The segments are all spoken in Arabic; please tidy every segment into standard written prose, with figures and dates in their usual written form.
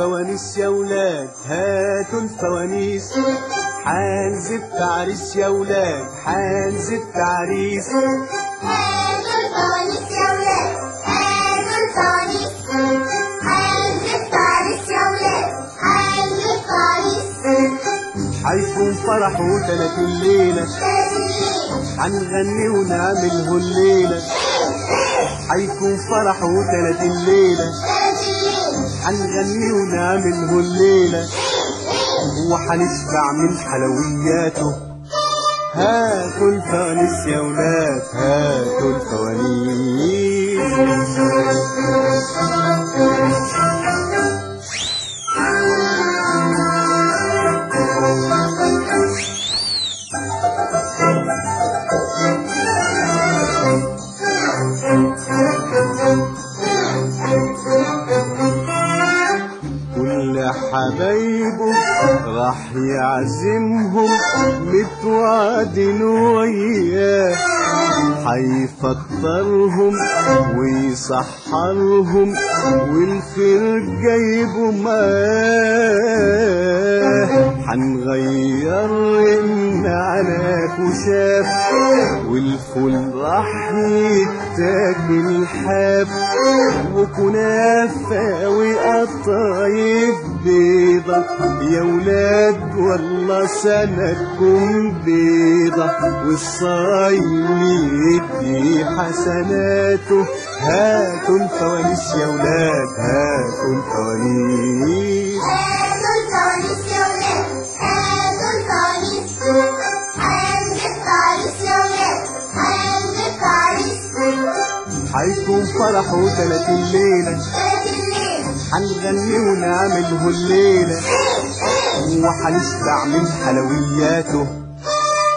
الفوانيس يا ولاد هاتوا الفوانيس، حنزف عريس يا ولاد حنزف عريس. هاتوا الفوانيس يا ولاد هاتوا الفوانيس، حنزف عريس يا ولاد حنزف عريس. حيكون فرح و30 ليلة حنغني ونعمله الليلة. حيكون فرح و30 ليلة حنغني ونعمله الليلة، وحنشبع من حلوياته. هاتوا الفوانيس يا ولاد هاتوا الفوانيس. كل حبايبه راح يعزمهم متوعدين وياه، حيفطرهم ويسحرهم والخير جايبه معاه. حنغير على كشاف والفول راح يتاكل حاف، وكنافة وقطايف بيضة يا ولاد والله سنتكم بيضة، والصايم يدي حسناته. هاتوا الفوانيس يا ولاد هاتوا الفوانيس. هاتوا الفوانيس يا ولاد هاتوا الفوانيس، حنزف عريس يا ولاد حنزف عريس. حيكون فرح و30 ليلة حنغني ونعمله الليلة، وحنشبع من حلوياته.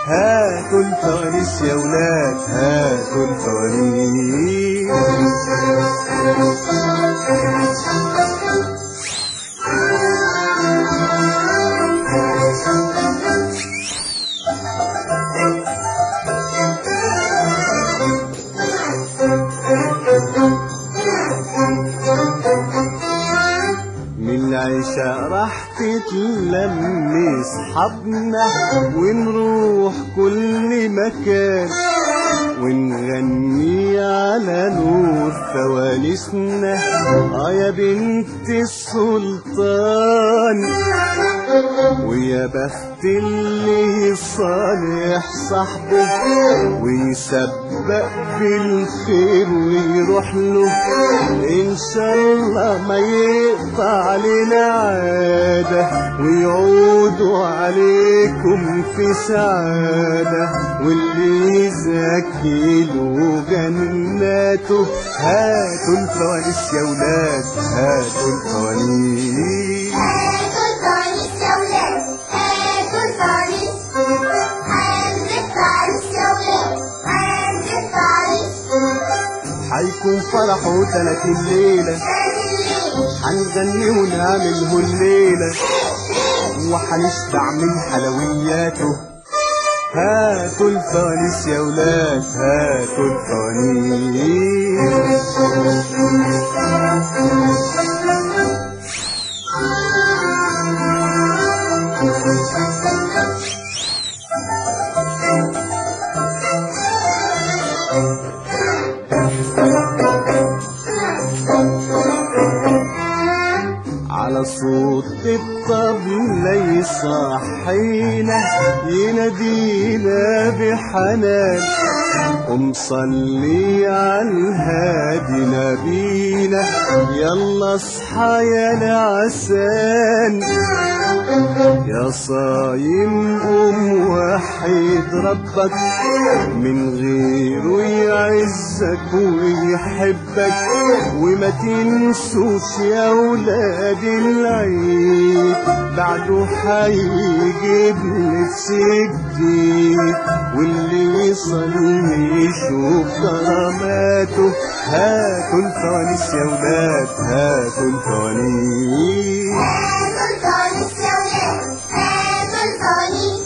هاتوا الفوانيس يا ولاد هاتوا الفوانيس. العشاء راح تتلم اصحابنا ونروح كل مكان، ونغني على نور فوانيسنا يا بنت السلطان. ويا بخت اللي صالح صاحبه ويسبق بالخير ويروح له، ان شاء الله ما يقطع علينا عادة ويعودوا عليكم في سعادة، واللي يزكي له جناته. هاتوا الفوانيس يا ولاد هاتوا الفوانيس. هاتوا الفوانيس يا ولاد هاتوا الفوانيس، حنزف عريس يا ولاد حنزف عريس. حيكون فرح و30 ليلة حنغني ونعمله الليلة، وحنشبع من حلوياته. هاتوا الفوانيس يا ولاد هاتوا الفوانيس. على صوت الطبلة يصحينا ينادينا بحنان، قم صلي على الهادي نبينا يلا اصحى يا نعسان. يا صايم قوم وحيد ربك من غيره يعزك ويحبك، وما تنسوش يا ولاد العيد بعده حيجيب لبس جديد، واللي يصلي يشوف كراماته. هاتوا الفوانيس يا ولاد هاتوا الفوانيس. هاتوا الفوانيس يا ولاد هاتوا الفوانيس،